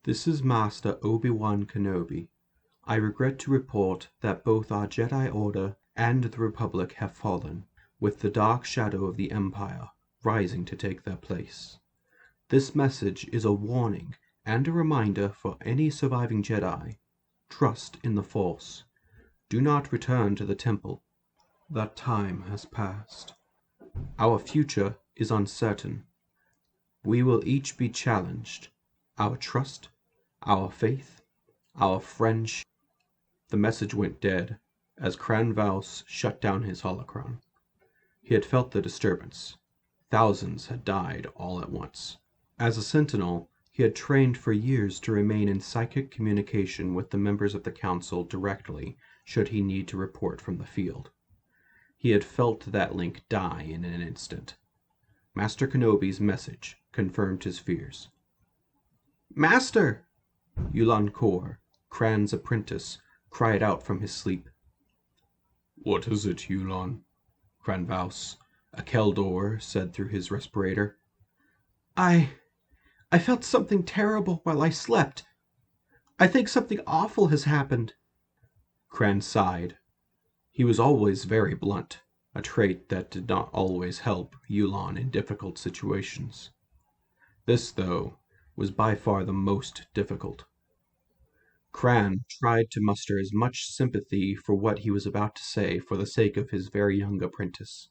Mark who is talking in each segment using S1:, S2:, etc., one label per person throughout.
S1: This is Master Obi-Wan Kenobi. I regret to report that both our Jedi Order and the Republic have fallen, with the dark shadow of the Empire rising to take their place. This message is a warning and a reminder for any surviving Jedi. Trust in the Force. Do not return to the Temple. That time has passed. Our future is uncertain. We will each be challenged. Our trust, our faith, our friendship. The message went dead as Cranvaus shut down his holocron. He had felt the disturbance. Thousands had died all at once. As a sentinel, he had trained for years to remain in psychic communication with the members of the Council directly should he need to report from the field. He had felt that link die in an instant. Master Kenobi's message confirmed his fears. "Master!" Yulan Kor, Cran's apprentice, cried out from his sleep.
S2: "What is it, Yulan?"
S1: Cranvaus, a Keldor, said through his respirator. I felt something terrible while I slept. I think something awful has happened." Cran sighed. He was always very blunt, a trait that did not always help Yulan in difficult situations. This, though, was by far the most difficult. Cran tried to muster as much sympathy for what he was about to say for the sake of his very young apprentice.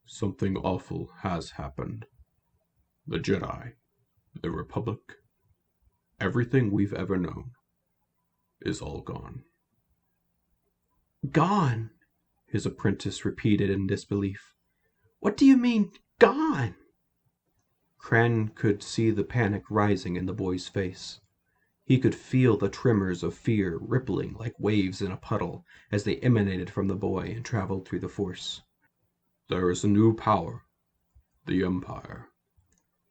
S2: "Something awful has happened. The Jedi, the Republic, everything we've ever known, is all gone."
S1: "Gone?" his apprentice repeated in disbelief. "What do you mean, gone?" Cran could see the panic rising in the boy's face. He could feel the tremors of fear rippling like waves in a puddle as they emanated from the boy and traveled through the Force.
S2: "There is a new power, the Empire.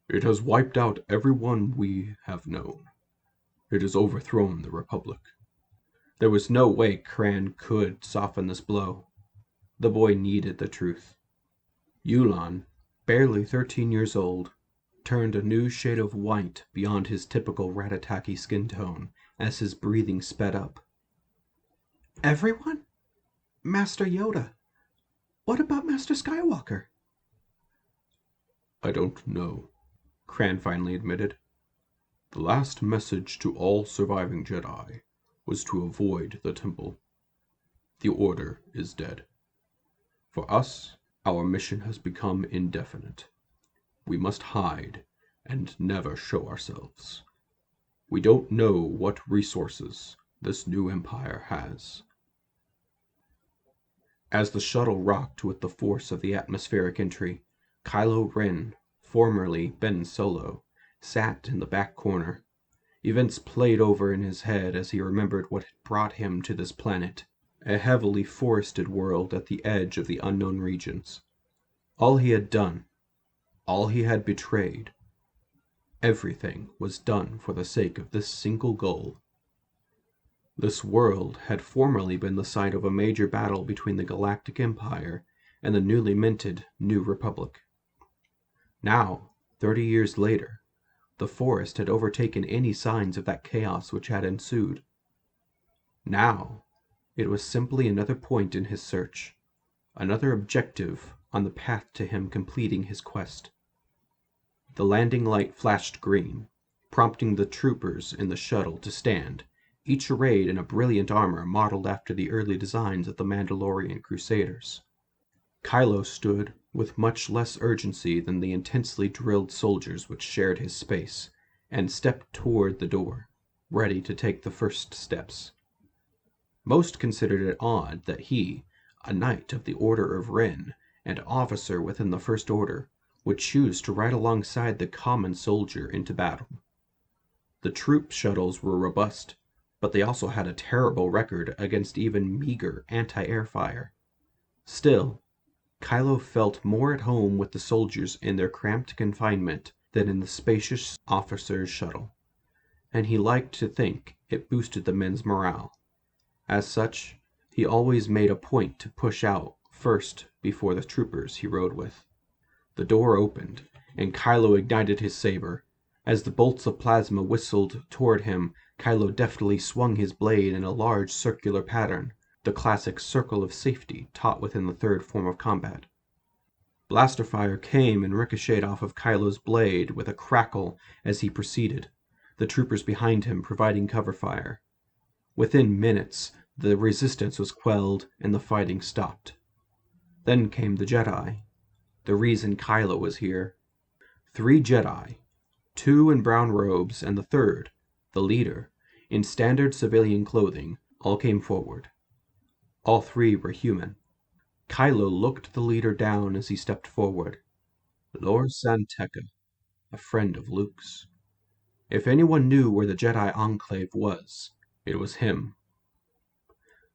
S2: It has wiped out everyone we have known. It has overthrown the Republic."
S1: There was no way Cran could soften this blow. The boy needed the truth. Yulan, barely 13 years old, turned a new shade of white beyond his typical Ratataki skin tone as his breathing sped up. "Everyone? Master Yoda. What about Master Skywalker?"
S2: "I don't know," Cran finally admitted. "The last message to all surviving Jedi was to avoid the Temple. The Order is dead. For us, our mission has become indefinite. We must hide and never show ourselves. We don't know what resources this new empire has."
S1: As the shuttle rocked with the force of the atmospheric entry, Kylo Ren, formerly Ben Solo, sat in the back corner. Events played over in his head as he remembered what had brought him to this planet, a heavily forested world at the edge of the unknown regions. All he had done, all he had betrayed, everything was done for the sake of this single goal. This world had formerly been the site of a major battle between the Galactic Empire and the newly minted New Republic. Now, 30 years later, the forest had overtaken any signs of that chaos which had ensued. Now, it was simply another point in his search, another objective on the path to him completing his quest. The landing light flashed green, prompting the troopers in the shuttle to stand, each arrayed in a brilliant armor modeled after the early designs of the Mandalorian Crusaders. Kylo stood with much less urgency than the intensely drilled soldiers which shared his space, and stepped toward the door, ready to take the first steps. Most considered it odd that he, a knight of the Order of Ren and officer within the First Order, would choose to ride alongside the common soldier into battle. The troop shuttles were robust, but they also had a terrible record against even meager anti-air fire. Still, Kylo felt more at home with the soldiers in their cramped confinement than in the spacious officer's shuttle, and he liked to think it boosted the men's morale. As such, he always made a point to push out first before the troopers he rode with. The door opened, and Kylo ignited his saber. As the bolts of plasma whistled toward him, Kylo deftly swung his blade in a large circular pattern, the classic circle of safety taught within the third form of combat. Blaster fire came and ricocheted off of Kylo's blade with a crackle as he proceeded, the troopers behind him providing cover fire. Within minutes, the resistance was quelled and the fighting stopped. Then came the Jedi, the reason Kylo was here. 3 Jedi, 2 in brown robes, and the third, the leader, in standard civilian clothing, all came forward. All 3 were human. Kylo looked the leader down as he stepped forward. Lor San Tekka, a friend of Luke's. If anyone knew where the Jedi Enclave was, it was him.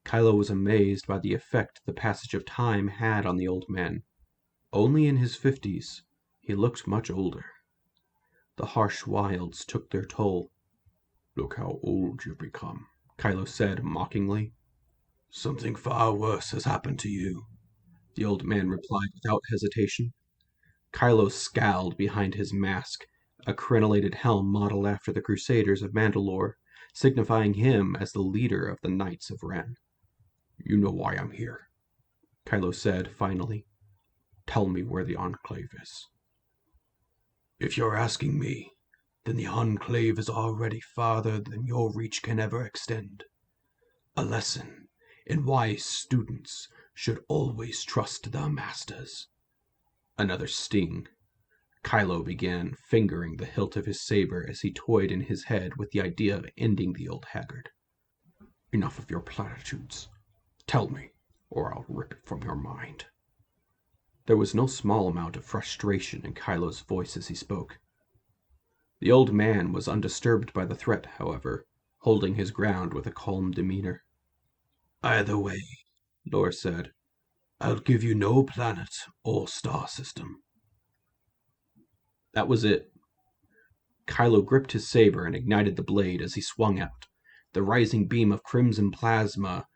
S1: Kylo was amazed by the effect the passage of time had on the old man. Only in his 50s, he looked much older. The harsh wilds took their toll.
S2: Look how old you've become,
S1: Kylo said mockingly.
S2: Something far worse has happened to you,
S1: the old man replied without hesitation. Kylo scowled behind his mask, a crenellated helm modeled after the Crusaders of Mandalore, signifying him as the leader of the Knights of Ren.
S2: You know why I'm here,
S1: Kylo said finally.
S2: Tell me where the Enclave is. If you're asking me, then the Enclave is already farther than your reach can ever extend. A lesson in why students should always trust their masters.
S1: Another sting. Kylo began fingering the hilt of his saber as he toyed in his head with the idea of ending the old haggard.
S2: Enough of your platitudes. Tell me, or I'll rip it from your mind.
S1: There was no small amount of frustration in Kylo's voice as he spoke. The old man was undisturbed by the threat, however, holding his ground with a calm demeanor.
S2: Either way, Lor said, I'll give you no planet or star system.
S1: That was it. Kylo gripped his saber and ignited the blade as he swung out. The rising beam of crimson plasma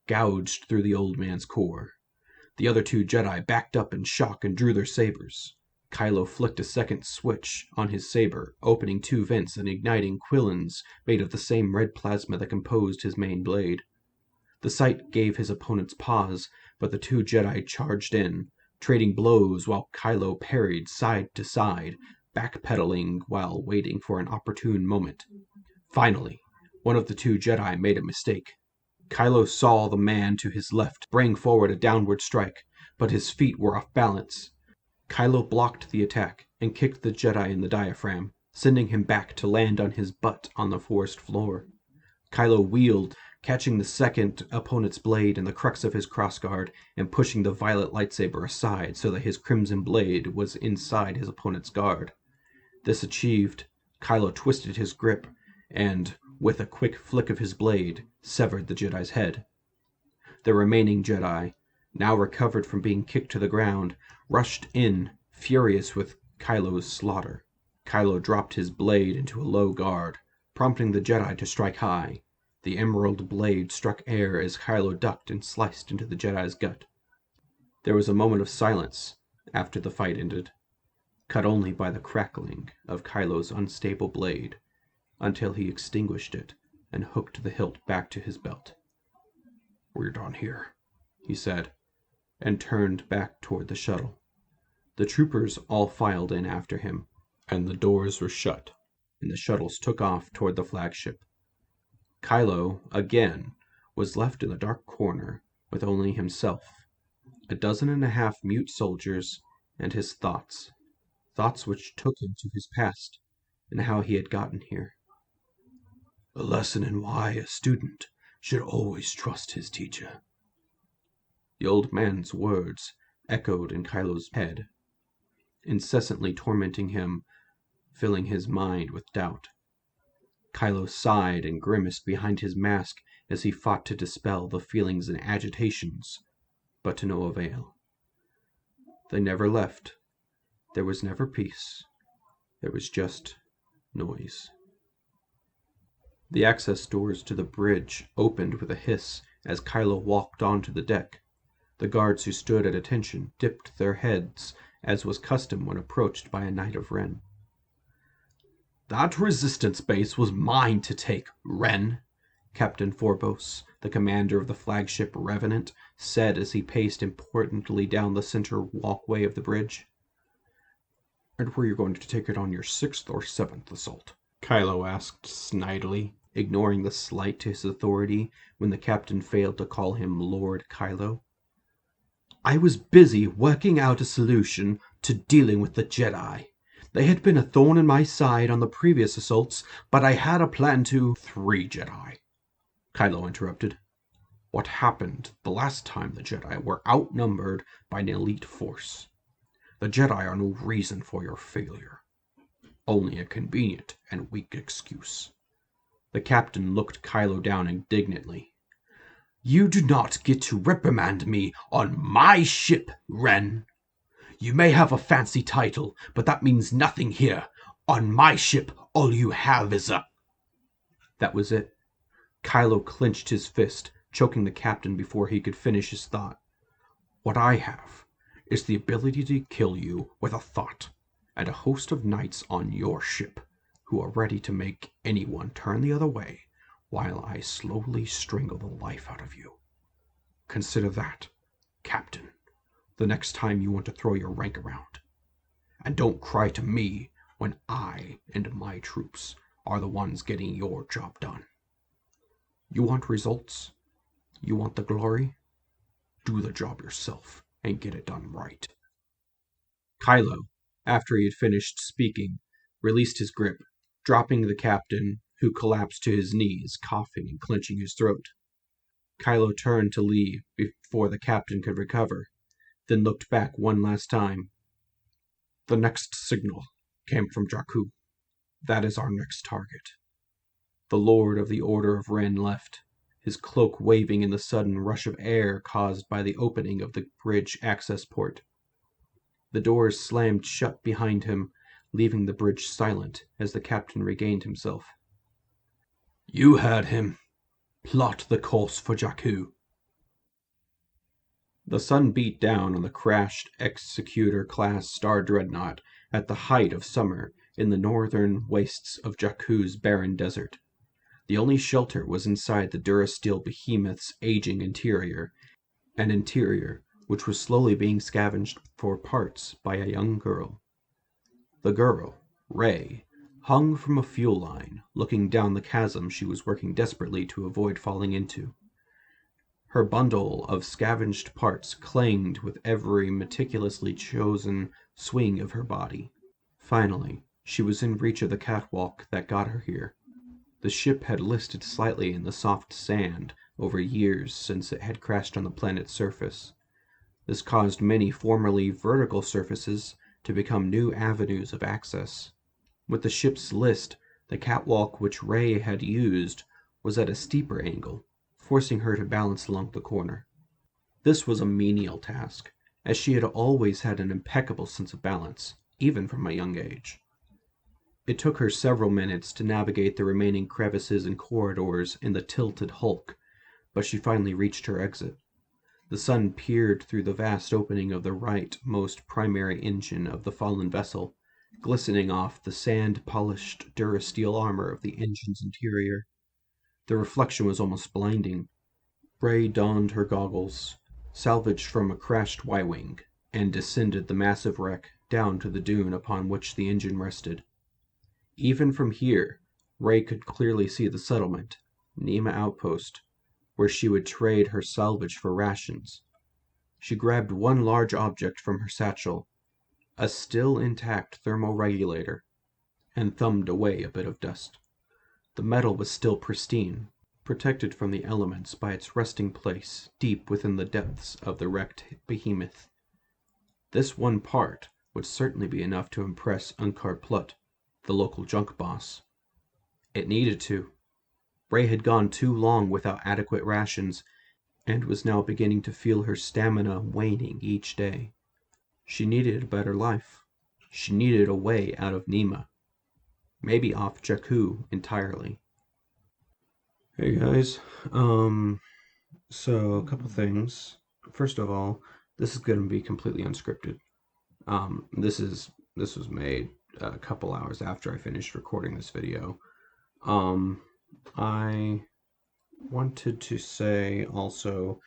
S1: gouged through the old man's core. The other 2 Jedi backed up in shock and drew their sabers. Kylo flicked a second switch on his saber, opening 2 vents and igniting quillins made of the same red plasma that composed his main blade. The sight gave his opponents pause, but the 2 Jedi charged in, trading blows while Kylo parried side to side, backpedaling while waiting for an opportune moment. Finally, one of the 2 Jedi made a mistake. Kylo saw the man to his left bring forward a downward strike, but his feet were off balance. Kylo blocked the attack and kicked the Jedi in the diaphragm, sending him back to land on his butt on the forest floor. Kylo wheeled, catching the second opponent's blade in the crux of his crossguard and pushing the violet lightsaber aside so that his crimson blade was inside his opponent's guard. This achieved, Kylo twisted his grip and, with a quick flick of his blade, severed the Jedi's head. The remaining Jedi, now recovered from being kicked to the ground, rushed in, furious with Kylo's slaughter. Kylo dropped his blade into a low guard, prompting the Jedi to strike high. The emerald blade struck air as Kylo ducked and sliced into the Jedi's gut. There was a moment of silence after the fight ended, cut only by the crackling of Kylo's unstable blade, until he extinguished it and hooked the hilt back to his belt.
S2: We're done here,
S1: he said, and turned back toward the shuttle. The troopers all filed in after him, and the doors were shut, and the shuttles took off toward the flagship. Kylo, again, was left in the dark corner with only himself, 12 mute soldiers, and his thoughts which took him to his past and how he had gotten here.
S2: A lesson in why a student should always trust his teacher.
S1: The old man's words echoed in Kylo's head, incessantly tormenting him, filling his mind with doubt. Kylo sighed and grimaced behind his mask as he fought to dispel the feelings and agitations, but to no avail. They never left. There was never peace. There was just noise. The access doors to the bridge opened with a hiss as Kylo walked onto the deck. The guards who stood at attention dipped their heads, as was custom when approached by a Knight of Ren. That resistance base was mine to take, Wren, Captain Forbos, the commander of the flagship Revenant, said as he paced importantly down the center walkway of the bridge.
S2: And were you going to take it on your 6th or 7th assault?
S1: Kylo asked snidely, ignoring the slight to his authority when the captain failed to call him Lord Kylo. I was busy working out a solution to dealing with the Jedi. They had been a thorn in my side on the previous assaults, but I had a plan to—
S2: 3 Jedi, Kylo interrupted. What happened the last time the Jedi were outnumbered by an elite force? The Jedi are no reason for your failure. Only a convenient and weak excuse.
S1: The captain looked Kylo down indignantly.
S3: You do not get to reprimand me on my ship, Wren. You may have a fancy title, but that means nothing here. On my ship, all you have is a—
S1: That was it. Kylo clenched his fist, choking the captain before he could finish his thought.
S2: What I have is the ability to kill you with a thought, and a host of knights on your ship who are ready to make anyone turn the other way while I slowly strangle the life out of you. Consider that, Captain, the next time you want to throw your rank around. And don't cry to me when I and my troops are the ones getting your job done. You want results? You want the glory? Do the job yourself and get it done right.
S1: Kylo, after he had finished speaking, released his grip, dropping the captain, who collapsed to his knees, coughing and clenching his throat. Kylo turned to leave before the captain could recover, then looked back one last time.
S2: The next signal came from Jakku. That is our next target.
S1: The Lord of the Order of Wren left, his cloak waving in the sudden rush of air caused by the opening of the bridge access port. The doors slammed shut behind him, leaving the bridge silent as the captain regained himself.
S3: You heard him. Plot the course for Jakku.
S1: The sun beat down on the crashed Executor-class Star Dreadnought at the height of summer in the northern wastes of Jakku's barren desert. The only shelter was inside the Durasteel behemoth's aging interior, an interior which was slowly being scavenged for parts by a young girl. The girl, Rey, hung from a fuel line, looking down the chasm she was working desperately to avoid falling into. Her bundle of scavenged parts clanged with every meticulously chosen swing of her body. Finally, she was in reach of the catwalk that got her here. The ship had listed slightly in the soft sand over years since it had crashed on the planet's surface. This caused many formerly vertical surfaces to become new avenues of access. With the ship's list, the catwalk which Rey had used was at a steeper angle, forcing her to balance along the corner. This was a menial task, as she had always had an impeccable sense of balance, even from a young age. It took her several minutes to navigate the remaining crevices and corridors in the tilted hulk, but she finally reached her exit. The sun peered through the vast opening of the rightmost primary engine of the fallen vessel, glistening off the sand-polished Durasteel armor of the engine's interior. The reflection was almost blinding. Rey donned her goggles, salvaged from a crashed Y-wing, and descended the massive wreck down to the dune upon which the engine rested. Even from here, Rey could clearly see the settlement, Nema Outpost, where she would trade her salvage for rations. She grabbed one large object from her satchel, a still intact thermoregulator, and thumbed away a bit of dust. The metal was still pristine, protected from the elements by its resting place deep within the depths of the wrecked behemoth. This one part would certainly be enough to impress Unkar Plutt, the local junk boss. It needed to. Rey had gone too long without adequate rations, and was now beginning to feel her stamina waning each day. She needed a better life. She needed a way out of Nema. Maybe off Jakku entirely. Hey guys, so a couple things. First of all, this is going to be completely unscripted. This was made a couple hours after I finished recording this video. I wanted to say also,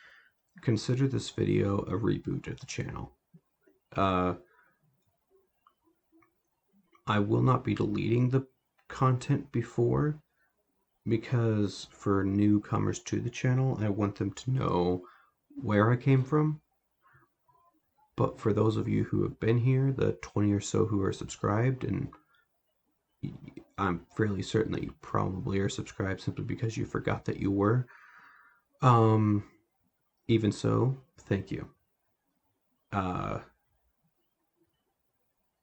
S1: consider this video a reboot of the channel. I will not be deleting the content before, because for newcomers to the channel, I want them to know where I came from. But for those of you who have been here, the 20 or so who are subscribed, and I'm fairly certain that you probably are subscribed simply because you forgot that you were. Even so, thank you.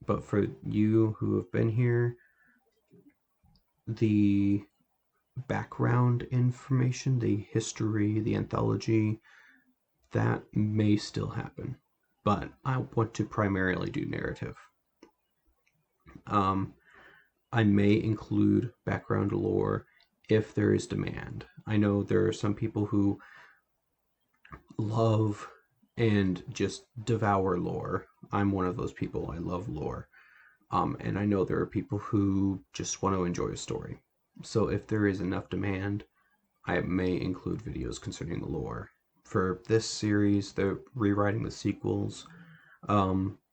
S1: But for you who have been here, the background information, the history, the anthology, that may still happen. But I want to primarily do narrative. I may include background lore if there is demand. I know there are some people who love and just devour lore. I'm one of those people. I love lore. And I know there are people who just want to enjoy a story. So if there is enough demand, I may include videos concerning the lore. For this series, they're rewriting the sequels.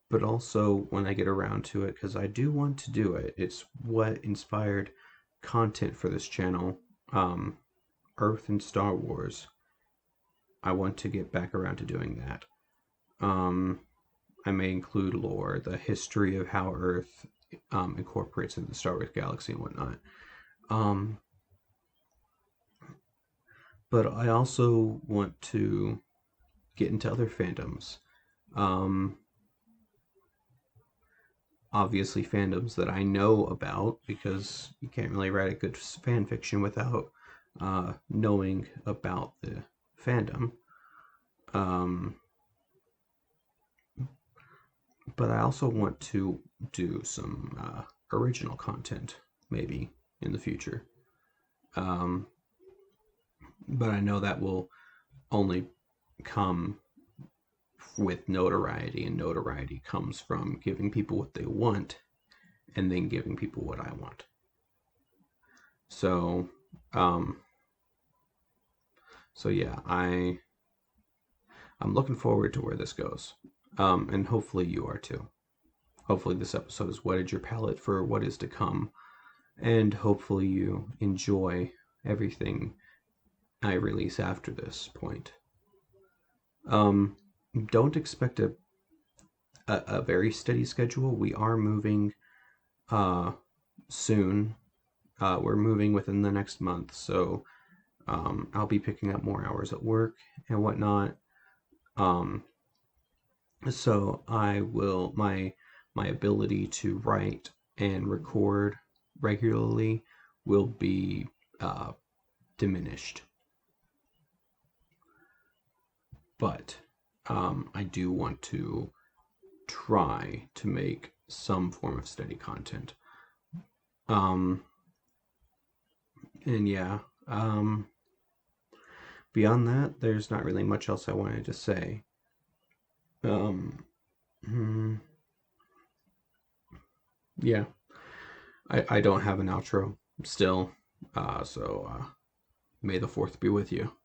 S1: But also when I get around to it, because I do want to do it. It's what inspired content for this channel. Earth and Star Wars. I want to get back around to doing that. I may include lore, the history of how Earth incorporates into the Star Wars galaxy and whatnot. But I also want to get into other fandoms. Obviously fandoms that I know about, because you can't really write a good fan fiction without knowing about the fandom. But I also want to do some original content, maybe, in the future. But I know that will only come with notoriety, and notoriety comes from giving people what they want and then giving people what I want. So yeah, I'm looking forward to where this goes. And hopefully you are too. Hopefully this episode has whetted your palate for what is to come, and hopefully you enjoy everything I release after this point. Don't expect a very steady schedule. We are moving soon. We're moving within the next month, so I'll be picking up more hours at work and whatnot. So I will my ability to write and record regularly will be diminished. But I do want to try to make some form of steady content. And yeah, beyond that, there's not really much else I wanted to say. Yeah, I don't have an outro still, so may the 4th be with you.